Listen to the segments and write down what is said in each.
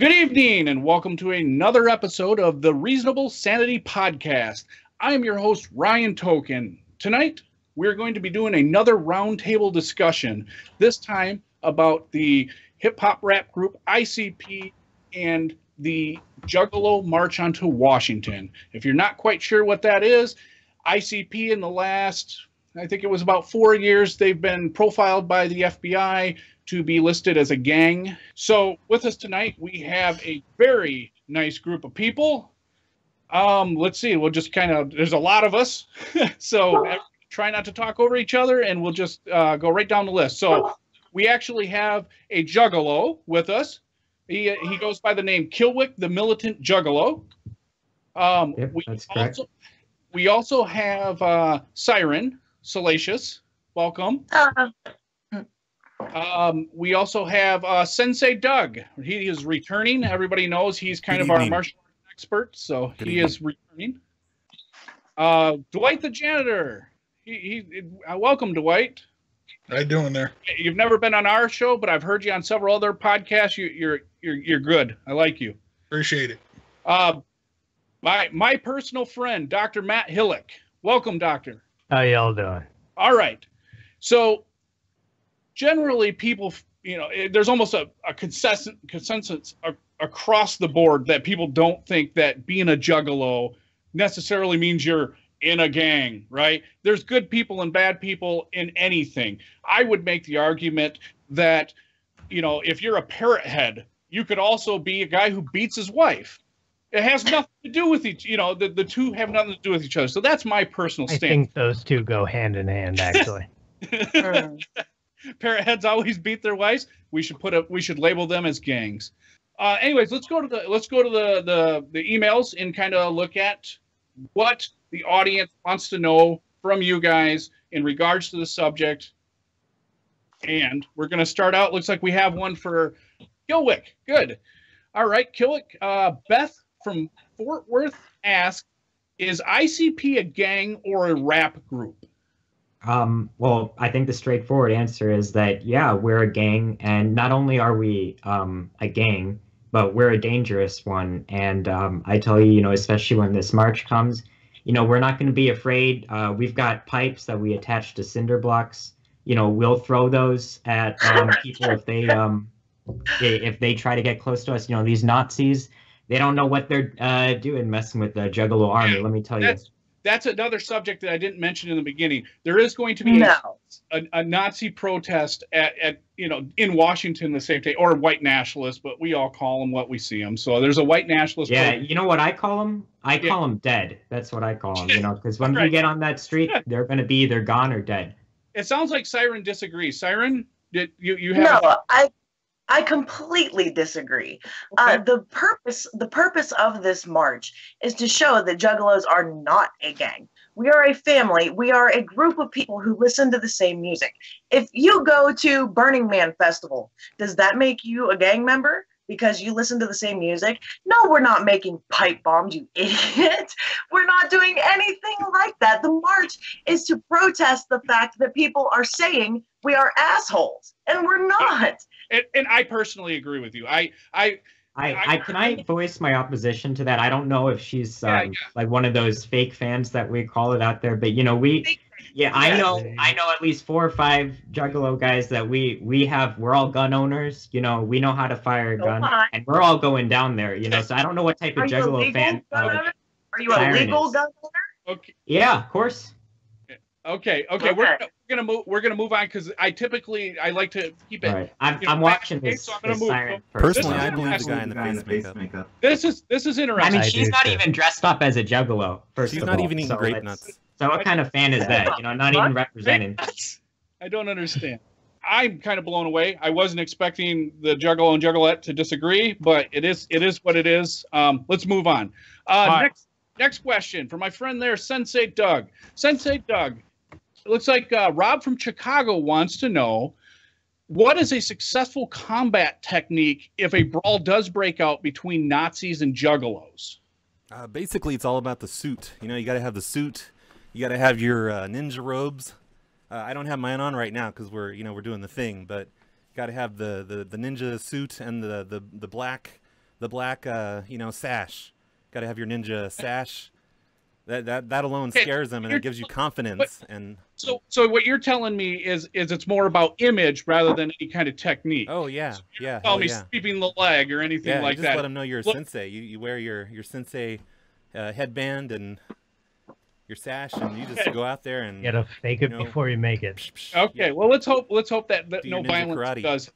Good evening, and welcome to another episode of the Reasonable Sanity Podcast. I am your host, Ryan Token. Tonight, we're going to be doing another roundtable discussion, this time about the hip-hop rap group ICP and the Juggalo March onto Washington. If you're not quite sure what that is, ICP in the last, I think it was about 4 years, they've been profiled by the FBI to be listed as a gang. So with us tonight, we have a very nice group of people. Let's see, we'll just there's a lot of us. So try not to talk over each other, and we'll just go right down the list. So we actually have a Juggalo with us. He goes by the name Kilwick, the Militant Juggalo. Yep, that's correct. We also have Siren, Salacious. Welcome. We also have Sensei Doug. He is returning. Everybody knows he's kind of our martial arts expert, so he is returning. Dwight the janitor. Welcome, Dwight. How you doing there? You've never been on our show, but I've heard you on several other podcasts. You're good. I like you. Appreciate it. My personal friend, Dr. Matt Hillick. Welcome, Doctor. How y'all doing? All right. So generally, people, there's almost a consensus across the board that people don't think that being a juggalo necessarily means you're in a gang, right? There's good people and bad people in anything. I would make the argument that, if you're a parrot head, you could also be a guy who beats his wife. It has nothing to do with each, the two have nothing to do with each other. So that's my personal stance. I think those two go hand in hand, actually. Parrot heads always beat their wives. We should label them as gangs. Anyways, let's go to the emails and kind of look at what the audience wants to know from you guys in regards to the subject. And we're going to start out. Looks like we have one for Kilwick. Good. All right, Kilwick. Beth from Fort Worth asks, is ICP a gang or a rap group? Well, I think the straightforward answer is that, yeah, we're a gang, and not only are we a gang, but we're a dangerous one. And I tell you, especially when this march comes, we're not going to be afraid. We've got pipes that we attach to cinder blocks. We'll throw those at people if they try to get close to us. These Nazis, they don't know what they're doing messing with the Juggalo army. Let me tell you. That's another subject that I didn't mention in the beginning. There is going to be a Nazi protest at in Washington the same day, or white nationalists, but we all call them what we see them. So there's a white nationalist. Yeah, you know what I call them? I call them dead. That's what I call them. Because when you get on that street, they're going to be either gone or dead. It sounds like Siren disagrees. Siren, did you have? No, I completely disagree. Okay. The purpose of this march is to show that Juggalos are not a gang. We are a family. We are a group of people who listen to the same music. If you go to Burning Man Festival, does that make you a gang member because you listen to the same music? No, we're not making pipe bombs, you idiot. We're not doing anything like that. The march is to protest the fact that people are saying we are assholes, and we're not. And I personally agree with you. I can I voice my opposition to that? I don't know if she's like one of those fake fans that we call it out there, but I know at least 4 or 5 Juggalo guys that we're all gun owners. We know how to fire a gun, and we're all going down there. So I don't know what type of Juggalo fan. Are you a legal gun owner? Okay. Yeah, of course. Okay. We're gonna move on because I like to keep it. Right. I'm watching this. So I'm gonna move. Siren personally, I believe the guy in the face makeup. This is interesting. I mean, she's not even dressed up as a Juggalo. She's not even eating grape nuts. So what kind of fan is that? Not even representing. I don't understand. I'm kind of blown away. I wasn't expecting the Juggalo and Juggalette to disagree, but it is what it is. Let's move on. Next question for my friend there, Sensei Doug. Sensei Doug, it looks like Rob from Chicago wants to know, what is a successful combat technique if a brawl does break out between Nazis and Juggalos? Basically, it's all about the suit. You got to have the suit. You got to have your ninja robes. I don't have mine on right now because we're doing the thing, but you got to have the ninja suit and the black black, sash. Got to have your ninja sash. That alone scares them, and it gives you confidence. And so what you're telling me is it's more about image rather than any kind of technique. Oh yeah, so yeah. Tell me sweeping the leg or anything like just that. Let them know you're a sensei. You wear your sensei headband and your sash, and you just go out there and you gotta fake it before you make it. Okay, yeah. well let's hope that no violence karate. does.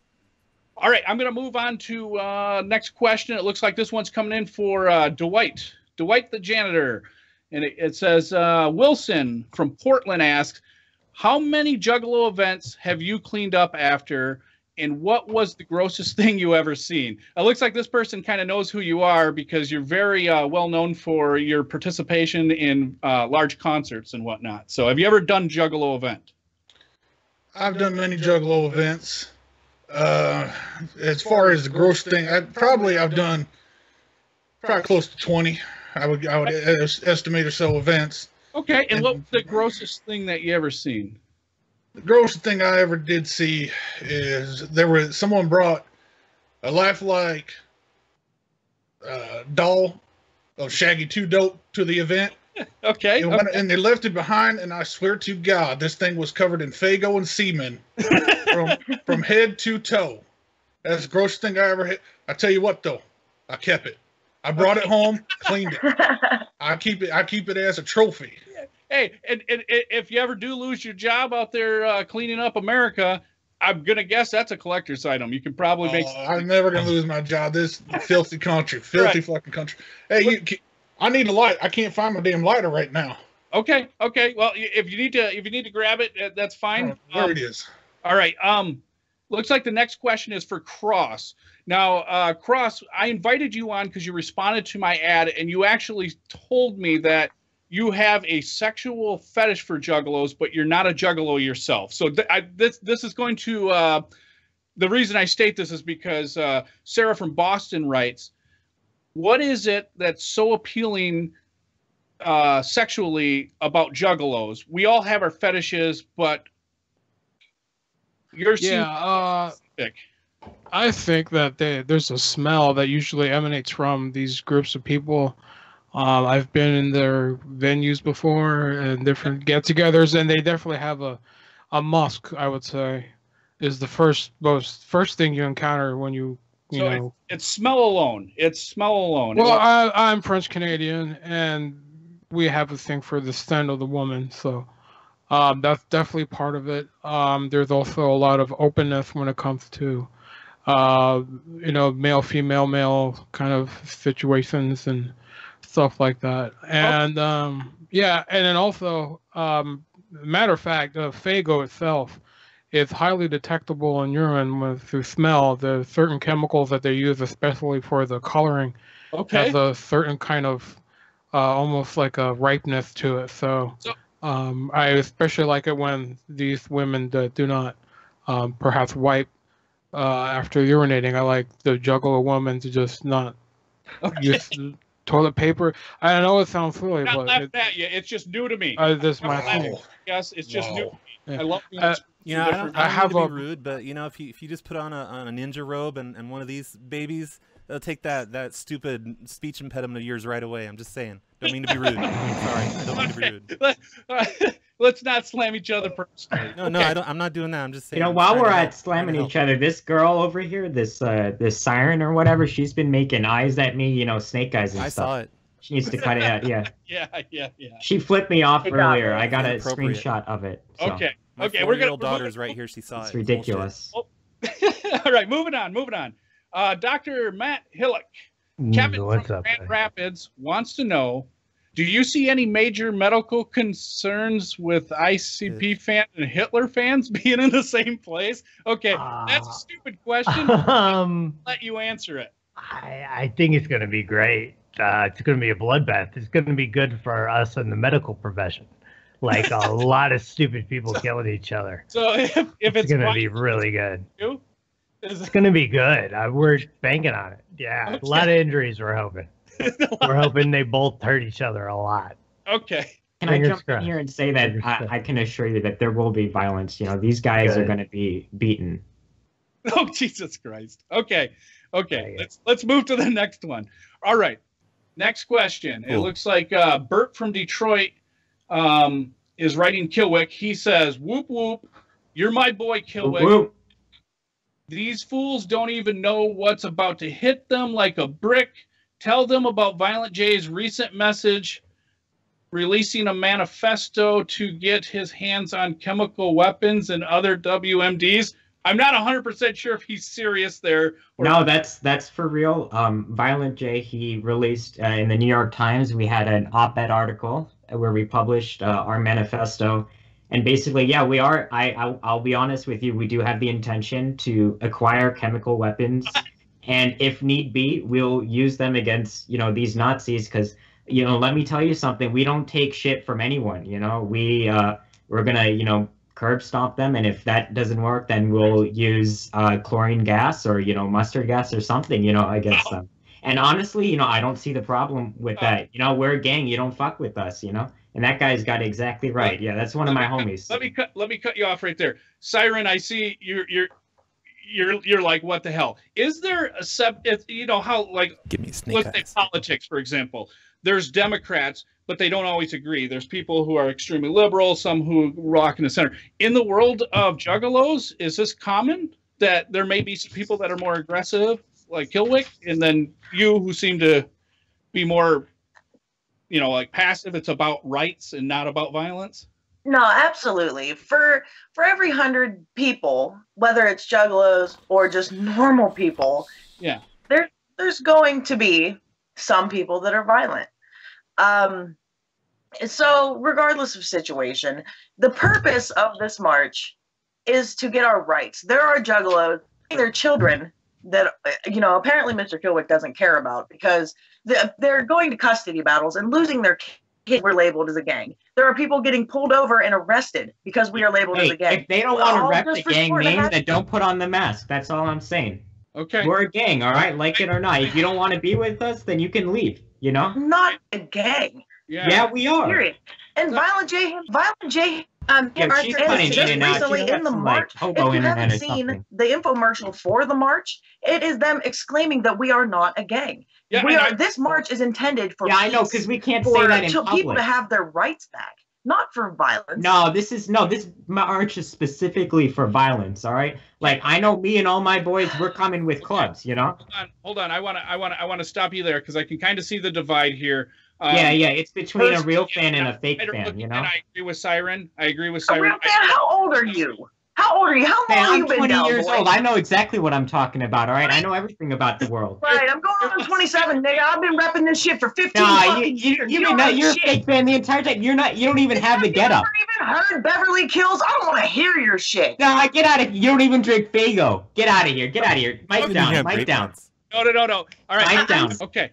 All right, I'm gonna move on to next question. It looks like this one's coming in for Dwight the janitor. And it says, Wilson from Portland asks, how many Juggalo events have you cleaned up after, and what was the grossest thing you ever seen? It looks like this person kind of knows who you are because you're very well known for your participation in large concerts and whatnot. So have you ever done Juggalo event? I've done many Juggalo events. As far as the gross thing, I've done probably close to 20. I would estimate or so events. Okay, and what was the grossest thing that you ever seen? The grossest thing I ever did see is someone brought a lifelike doll of Shaggy 2 Dope to the event. Okay. And they left it behind, and I swear to God, this thing was covered in Faygo and semen from head to toe. That's the grossest thing I ever hit. I tell you what, though, I kept it. I brought it home, cleaned it. I keep it as a trophy. Hey, and if you ever do lose your job out there cleaning up America, I'm gonna guess that's a collector's item. You can probably make. I'm never gonna lose my job. This filthy country, fucking country. Hey, I need a light. I can't find my damn lighter right now. Okay. Well, if you need to grab it, that's fine. There it is. All right. Looks like the next question is for Cross. Now, Cross, I invited you on because you responded to my ad, and you actually told me that you have a sexual fetish for juggalos, but you're not a juggalo yourself. So this is going to the reason I state this is because Sarah from Boston writes, what is it that's so appealing sexually about juggalos? We all have our fetishes, but yours seems specific. I think that there's a smell that usually emanates from these groups of people. I've been in their venues before and different get-togethers, and they definitely have a musk, I would say, is the first thing you encounter when you know. It's smell alone. Well, I'm French Canadian, and we have a thing for the scent of the woman, so that's definitely part of it. There's also a lot of openness when it comes to male, female, male kind of situations and stuff like that. And and then also, matter of fact, Faygo itself is highly detectable in urine through smell. There's certain chemicals that they use, especially for the coloring, has a certain kind of almost like a ripeness to it. So I especially like it when these women that do not perhaps wipe after urinating. I like the Juggalo woman to just not use toilet paper. I know it sounds silly, not but laughing at you. It's just new to me. This is my thing. Yes, it's just new to me. I love being I don't have mean to be rude, but if you just put on a ninja robe and one of these babies, they'll take that stupid speech impediment of yours right away. I'm just saying. Don't mean to be rude. Sorry, I don't mean to be rude. Let's not slam each other personally. No, I'm not doing that. I'm just saying. While we're at slamming each other, this girl over here, this siren or whatever, she's been making eyes at me, snake eyes and stuff. I saw it. She needs to cut it out. Yeah. Yeah. She flipped me off earlier. I got a screenshot of it. So. Okay. My 4-year-old daughter's right here. She saw it. It's ridiculous. All right, moving on. Dr. Matt Hillock, Kevin from Grand Rapids wants to know, do you see any major medical concerns with ICP fans and Hitler fans being in the same place? Okay, that's a stupid question. I'll let you answer it. I think it's going to be great. It's going to be a bloodbath. It's going to be good for us in the medical profession. Like a lot of stupid people killing each other. So if it's going to be really good. It's going to be good. We're banking on it. Yeah, okay. A lot of injuries we're hoping. We're hoping they both hurt each other a lot. Okay. Can I jump in here and say that I can assure you that there will be violence. These guys are going to be beaten. Oh, Jesus Christ. Okay. Okay, let's move to the next one. All right, next question. It looks like Bert from Detroit is writing Kilwick. He says, "Whoop whoop, you're my boy, Kilwick. Whoop, whoop. These fools don't even know what's about to hit them like a brick. Tell them about Violent J's recent message releasing a manifesto to get his hands on chemical weapons and other WMDs." I'm not 100% sure if he's serious there. No, that's for real. Violent J, he released in the New York Times, we had an op-ed article where we published our manifesto. And basically, yeah, we are, I'll be honest with you, we do have the intention to acquire chemical weapons. And if need be, we'll use them against, these Nazis. Because, let me tell you something, we don't take shit from anyone, we're going to, curb stomp them. And if that doesn't work, then we'll use chlorine gas or, mustard gas or something, against them. And honestly, I don't see the problem with that. We're a gang. You don't fuck with us, And that guy's got it exactly right. Yeah, that's one of my homies. Let me cut you off right there. Siren, I see you're like, what the hell? Is there a how, like, give me snake let's eyes. say politics, for example. There's Democrats, but they don't always agree. There's people who are extremely liberal, some who rock in the center. In the world of juggalos, is this common that there may be some people that are more aggressive, like Kilwick, and then you who seem to be more, like passive? It's about rights and not about violence? No, absolutely. For every 100 people, whether it's juggalos or just normal people, yeah, there's going to be some people that are violent. So regardless of situation, the purpose of this march is to get our rights. There are juggalos, their children that, apparently Mr. Kilwick doesn't care about, because they're going to custody battles and losing their kids. We're labeled as a gang. There are people getting pulled over and arrested because we are labeled as a gang. If they don't want to rep the gang name, then don't put on the mask. That's all I'm saying. Okay. We're a gang, all right? Like it or not. If you don't want to be with us, then you can leave, Not a gang. Yeah, we are. Period. And Violent J, she's funny just in and out. recently She's got in the some, march. hobo If you internet haven't or seen something. the infomercial for the march, it is them exclaiming that we are not a gang. Yeah, this march is intended for I know, because we can't say that in public. People to have their rights back, not for violence. No, this march is specifically for violence, all right? Like, I know me and all my boys, we're coming with clubs, Hold on. I want to stop you there, because I can kind of see the divide here. Yeah, it's between a real fan and a fake fan, And I agree with Siren. A real fan? How old are you? How long have you been 20 down, years boy? old. I know exactly what I'm talking about, all right? I know everything about the world. Right, I'm going on 27, nigga. I've been repping this shit for 15 Nah, fucking years. you're a fake fan the entire time. You don't even have the get up. You never even heard Beverly Kills? I don't want to hear your shit. No, get out of here. You don't even drink Faygo. Get out of here. Mic down. Mic down. No. All right. Mic down. Okay.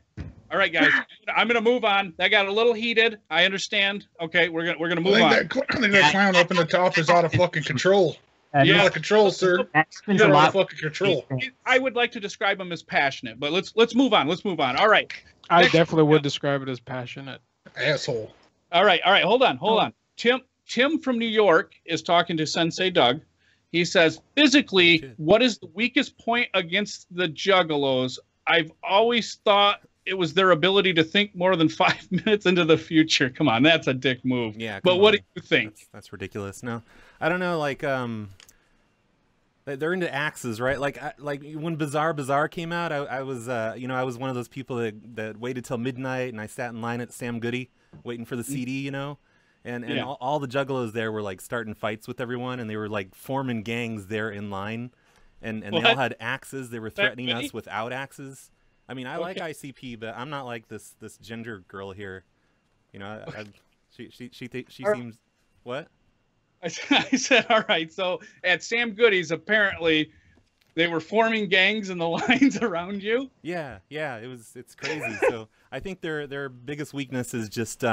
All right, guys. I'm gonna move on. That got a little heated. I understand. Okay, we're gonna move on. I think that clown up in the top is out of fucking control. Yeah. Out of control, sir. That's been You're a out lot. of fucking control. I would like to describe him as passionate, but let's move on. All right. I definitely would describe it as passionate. Asshole. All right. Hold on. Tim from New York is talking to Sensei Doug. He says, physically, what is the weakest point against the Juggalos? I've always thought it was their ability to think more than 5 minutes into the future. Come on, that's a dick move. Yeah. But what do you think? That's ridiculous. No, I don't know. Like, they're into axes, right? Like when Bazaar came out, I was one of those people that waited till midnight, and I sat in line at Sam Goody waiting for the CD, and all the Juggalos there were like starting fights with everyone, and they were like forming gangs there in line, and they all had axes. They were threatening us without axes. I mean, I like ICP, but I'm not like this ginger girl here. She seems what? I said, all right. So at Sam Goody's, apparently, they were forming gangs in the lines around you. Yeah, it's crazy. So I think their biggest weakness is just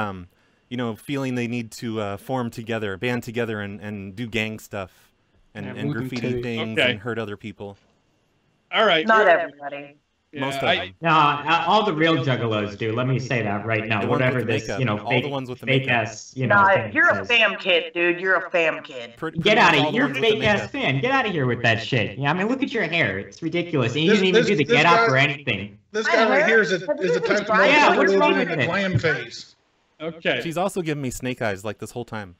feeling they need to form together, band together, and do gang stuff, and graffiti things and hurt other people. All right. Not everybody. Most of them. No, all the real juggalos do. Let me say that right now. The ones Whatever with the this, makeup, you know, all fake, the ones with the fake makeup. ass, you know. Nah, thing you're a says- fam kid, dude. You're a fam kid. Get out of all the here, ones with the fake ass makeup. fan. Get out of here with that shit. Yeah, I mean, look at your hair. It's ridiculous. And you This- didn't even this- do the this get up guy- or anything. This guy right here is the type of Yeah, what's motherfucker wrong living in with the it? glam phase. Okay. She's also giving me snake eyes like this whole time.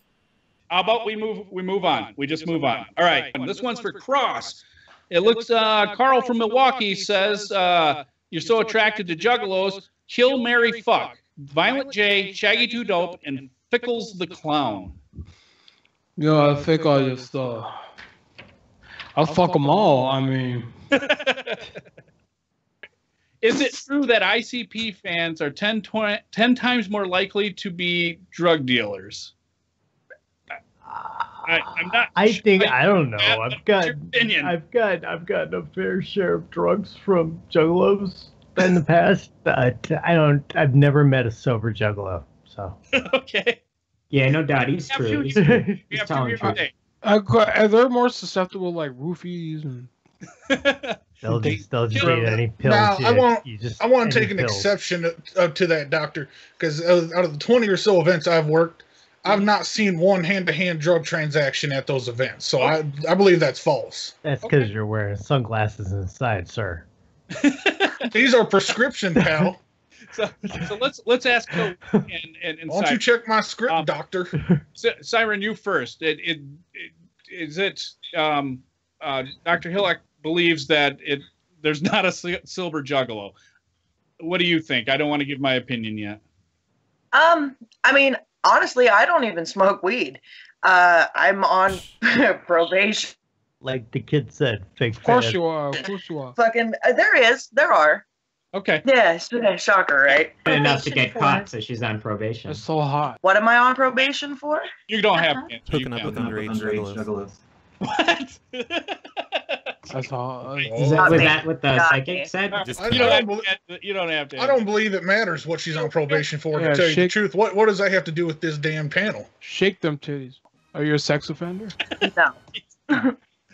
How about we move on? We just move on. All right. This one's for Cross. It looks Carl from Milwaukee says you're so attracted to juggalos, kill, marry, fuck. Violent J, Shaggy 2 Dope, and Fickles the Clown. Yeah, I think I just I'll fuck them all. I mean, Is it true that ICP fans are 10 times more likely to be drug dealers? I'm not. I think I don't know. What's your opinion? I've gotten a fair share of drugs from juggalos in the past, but I've never met a sober juggalo. So Okay. Yeah, no doubt. He's We have true. two He's, here. We he's have two telling here truth. today. they're more susceptible like roofies and. they'll just eat any pills. Now, I want any to take an pills. exception to that, doctor, because out of the 20 or so events I've worked, I've not seen one hand-to-hand drug transaction at those events. So I believe that's false. That's because you're wearing sunglasses inside, sir. These are prescription, pal. So let's ask Coach and Why don't you check my script, doctor? Siren, you first. Is it Dr. Hillock believes that there's not a silver juggalo. What do you think? I don't want to give my opinion yet. I mean, honestly, I don't even smoke weed. I'm on probation. Like the kid said, fake Of course fans. you are. Of course you are. Fucking, there are. Okay. Yes, shocker, right? Enough to get Probation caught, so she's on probation. It's so hot. What am I on probation for? You don't have to answer. Hooking up with underage juggalos. What? That's all. Was that what the psychic said? Just I You don't don't, believe- you don't have to. I don't believe it matters what she's on probation for, Yeah, to tell you the shake- truth. What does that have to do with this damn panel? Shake them titties. Are you a sex offender? No.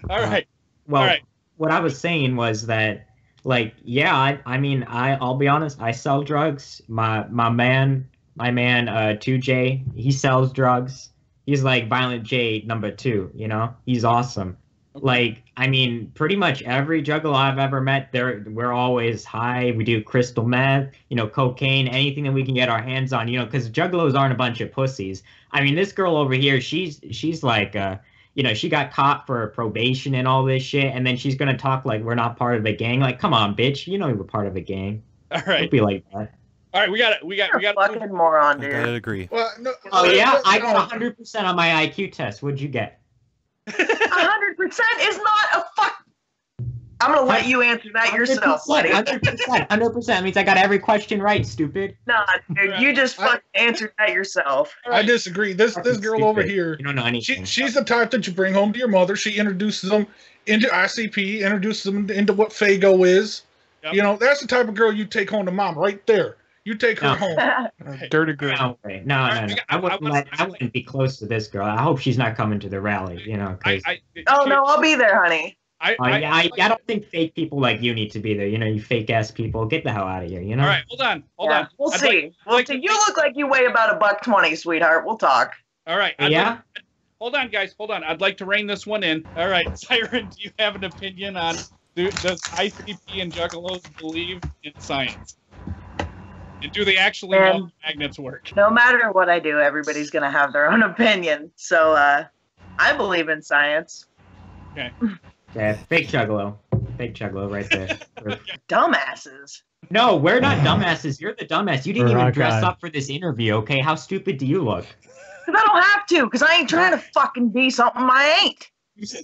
All right. Well, All right. what I was saying was that, like, yeah, I mean, I'll be honest. I sell drugs. My man, 2J, he sells drugs. He's like Violent J #2. You know, he's awesome. Like, I mean, pretty much every juggalo I've ever met, we're always high. We do crystal meth, cocaine, anything that we can get our hands on, because juggalos aren't a bunch of pussies. I mean, this girl over here, she's like, she got caught for probation and all this shit, and then she's gonna talk like we're not part of a gang. Like, come on, bitch, you know we're part of a gang. All Don't right. be like that. All right. We got You're a fucking moron, I dude. gotta agree. Well, no, Oh yeah, I no. got 100% on my IQ test. What'd you get? 100% is not a fuck. I'm gonna let you answer that yourself, buddy. 100% means I got every question right, stupid. Nah, dude, you just fucking answered that yourself. I disagree. This Fucking girl over stupid. here, You don't know anything. she's the type that you bring home to your mother. She introduces them into ICP, introduces them into what Fago is. Yep. That's the type of girl you take home to mom right there. You take her No. home. Dirty girl. No way. No. I wouldn't be close to this girl. I hope she's not coming to the rally, 'cause- Oh no, I'll be there, honey. I don't think fake people like you need to be there. You fake ass people. Get the hell out of here. All right. Hold on. Yeah, we'll I'd see. like You look like you weigh about $120, sweetheart. We'll talk. All right. Yeah? Hold on, guys. Hold on. I'd like to rein this one in. All right. Siren, do you have an opinion on does ICP and Juggalos believe in science? And do they actually know how magnets work? No matter what I do, everybody's gonna have their own opinion. So I believe in science. Okay. Yeah, fake juggalo. Fake juggalo right there. Dumbasses. No, we're not dumbasses. You're the dumbass. You didn't even Rock dress on. up for this interview, okay? How stupid do you look? Cause I don't have to. Cause I ain't trying to fucking be something I ain't.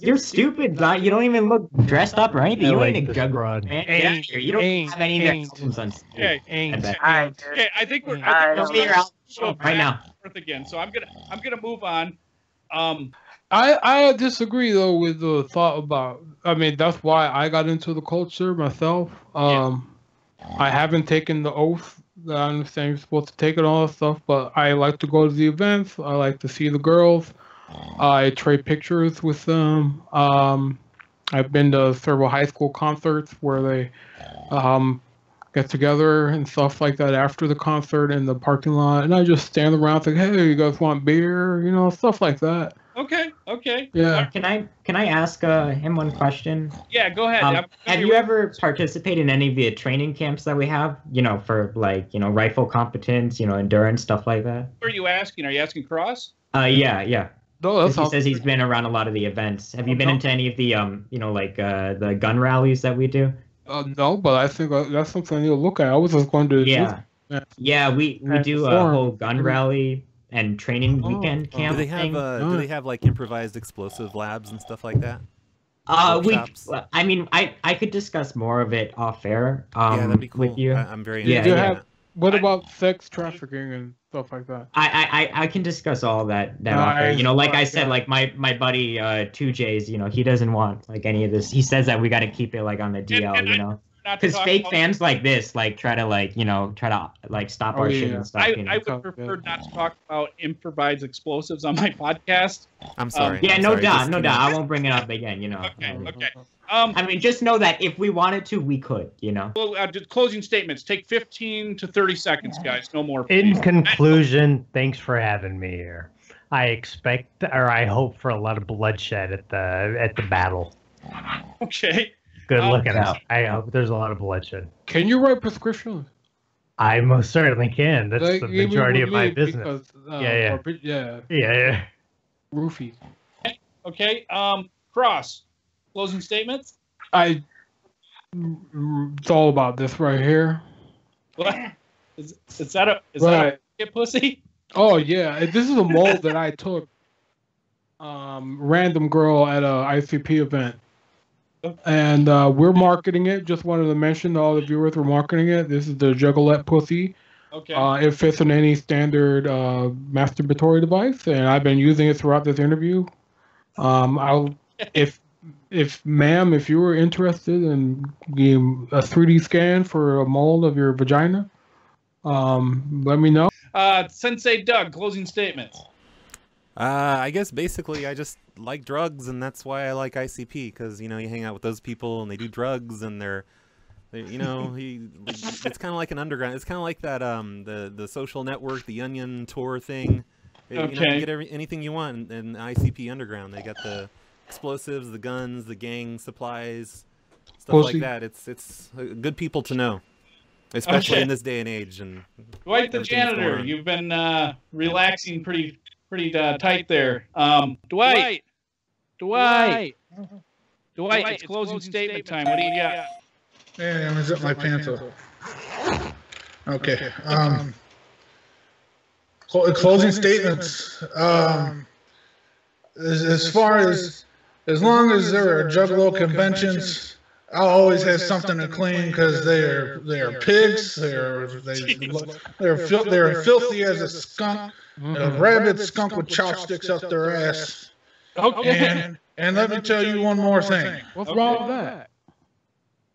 You're stupid, guy. You don't even look dressed up or anything. You like ain't a this juggalo, broad. man. Get out of here. You don't have any of ain't. that problems on stage. Okay. Ain't. I bet. All right, dude. Okay. I think we're don't Go here, Al. go Right now. forth again. So I'm gonna move on. I disagree though with the thought about. I mean, that's why I got into the culture myself. I haven't taken the oath. I understand you're supposed to take it, all that stuff, but I like to go to the events. I like to see the girls. I trade pictures with them. I've been to several high school concerts where they get together and stuff like that after the concert in the parking lot, and I just stand around like, hey, you guys want beer? Stuff like that. Okay. Yeah. Can I ask him one question? Yeah, go ahead. Have you ever participated in any of the training camps that we have? For rifle competence, endurance, stuff like that. Who are you asking? Are you asking Cross? Yeah. No, He says he's been around a lot of the events. Have you been into any of the the gun rallies that we do? No, but I think that's something I need to look at. I was just going to. Yeah, we do a whole gun rally and training weekend camp. Do they have like improvised explosive labs and stuff like that? I could discuss more of it off air. Yeah, that'd be cool. With you. I'm very interested. in that. What about sex trafficking and stuff like that? I can discuss all that off air. Like I said, like my buddy 2J's, he doesn't want like any of this. He says that we got to keep it like on the DL, because fake fans like this try to stop our shit and stuff. I would prefer not to talk about improvised explosives on my podcast. I'm sorry. No doubt. I won't bring it up again. Okay. Just know that if we wanted to, we could. Well, just closing statements. Take 15 to 30 seconds, guys. No more. Please. In conclusion, thanks for having me here. I hope for a lot of bloodshed at the battle. Okay. Good looking out. I hope there's a lot of bloodshed. Can you write prescriptions? I most certainly can. That's the majority of my business. Yeah. Roofies. Okay. Cross. Closing statements. It's all about this right here. What? Is that a pussy? Oh yeah, this is a mold that I took. Random girl at a ICP event. And we're marketing it. Just wanted to mention to all the viewers we're marketing it. This is the Juggalo pussy. Okay. It fits in any standard masturbatory device, and I've been using it throughout this interview. If ma'am, if you were interested in getting a 3D scan for a mold of your vagina, let me know. Sensei Doug, closing statements. I guess basically I just like drugs, and that's why I like ICP, because you hang out with those people and they do drugs, and it's kind of like an underground. It's kind of like that the Social Network, the Onion tour thing. You get anything you want in ICP Underground. They got the explosives, the guns, the gang supplies, stuff like that. It's good people to know, especially in this day and age. And Dwight the janitor, you've been relaxing pretty tight there. Dwight, it's closing statement time. What do you got? Yeah, I'm gonna zip my pants up. Okay. Closing statements. As long as there are Juggalo conventions, I'll always have something to clean, because they are pigs. They're filthy as a skunk. A rabid skunk with chopsticks up their ass. Okay. And let me tell you one more thing. What's wrong with that?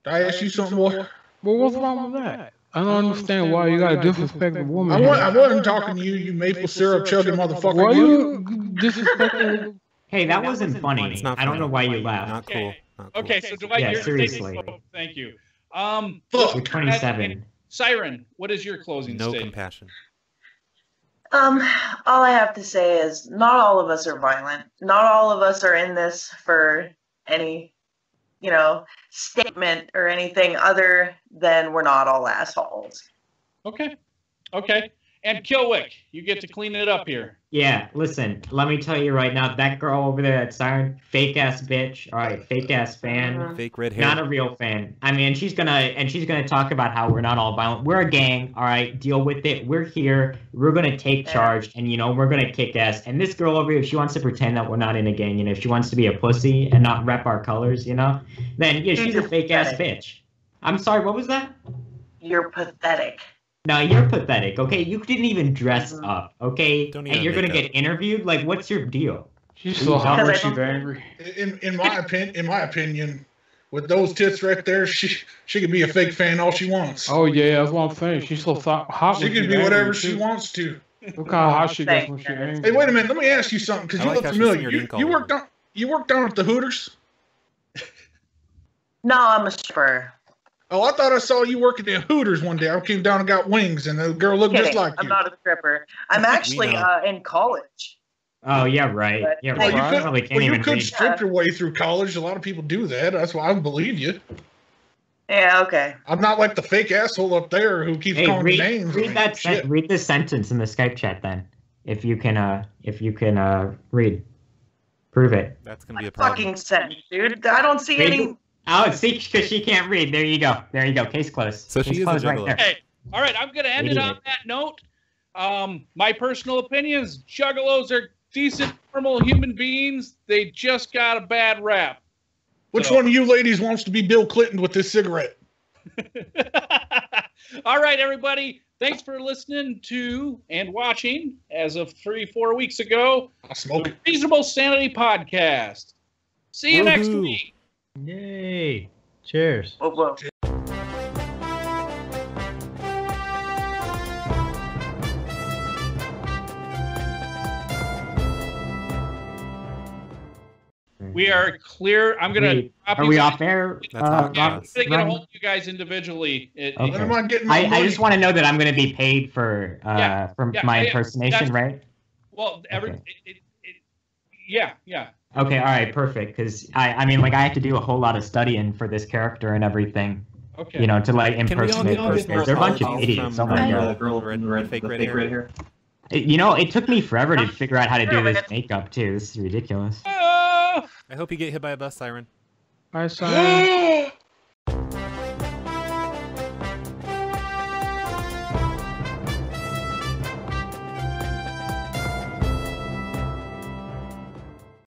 Did I ask you something more? Well, what's wrong with that? I don't understand why you gotta disrespect a woman. I wasn't talking to you, you maple syrup chugging motherfucker. Why you disrespecting? Hey, that wasn't funny. It's not I don't funny. know why you laughed. Not cool. Not cool. Okay, so Dwight, Yeah, you're seriously. thank you. You're 27. Siren, what is your closing No statement? compassion. All I have to say is not all of us are violent. Not all of us are in this for any, statement or anything other than we're not all assholes. Okay. And Kilwick, you get to clean it up here. Yeah, listen, let me tell you right now, that girl over there at Siren, fake ass bitch, all right, fake ass fan, Fake red hair. not a real fan. I mean, she's gonna talk about how we're not all violent. We're a gang, all right, deal with it. We're here. We're gonna take charge, and we're gonna kick ass. And this girl over here, if she wants to pretend that we're not in a gang, if she wants to be a pussy and not rep our colors, then yeah, she's a fake ass bitch. I'm sorry, what was that? You're pathetic. No, you're pathetic, okay? You didn't even dress up, okay? Don't And even you're gonna make get interviewed? Like, what's your deal? She's so hot when Because I she's angry. In my opinion, with those tits right there, she could be a fake fan all she wants. Oh yeah, that's what I'm saying. She's so hot. She when can she's be whatever angry, she too. wants to. Look how hot she gets when she's angry. Hey, wait a minute. Let me ask you something, because I you like look how she's familiar. singing her You name worked down at the Hooters? No, I'm a stripper. Oh, I thought I saw you working at Hooters one day. I came down and got wings, and the girl looked just like you. I'm not a stripper. I'm actually in college. Oh yeah, right. Yeah, Well, right. you could strip your way through college. A lot of people do that. That's why I believe you. Yeah, okay. I'm not like the fake asshole up there who keeps calling me names. Read this sentence in the Skype chat then, if you can read. Prove it. That's gonna be a problem. Fucking sentence, dude. I don't see any. Oh, see, because she can't read. There you go. There you go. Case closed. So Case she is closed a right juggalo. there. Hey, all right, I'm going to end it on that note. My personal opinion is juggalos are decent, normal human beings. They just got a bad rap. Which one of you ladies wants to be Bill Clinton with this cigarette? All right, everybody. Thanks for listening to and watching, as of 3-4 weeks ago, I'll smoke it. Reasonable Sanity Podcast. See you next week. Yay. Cheers. Whoa, whoa. We are clear. I'm gonna. Are we off air? I'm gonna get a hold of you guys individually. When am I getting my I money? just want to know that I'm going to be paid for my impersonation, right? Well, Okay. Yeah. Okay, all right, perfect. Because I mean, like, I have to do a whole lot of studying for this character and everything. Okay. You know, to like Can we all impersonate. get more They're a bunch of calls idiots. from Oh my the god. girl with fake red hair? You know, it took me forever to figure out how to do this makeup too. This is ridiculous. I hope you get hit by a bus siren. Bye, Simon.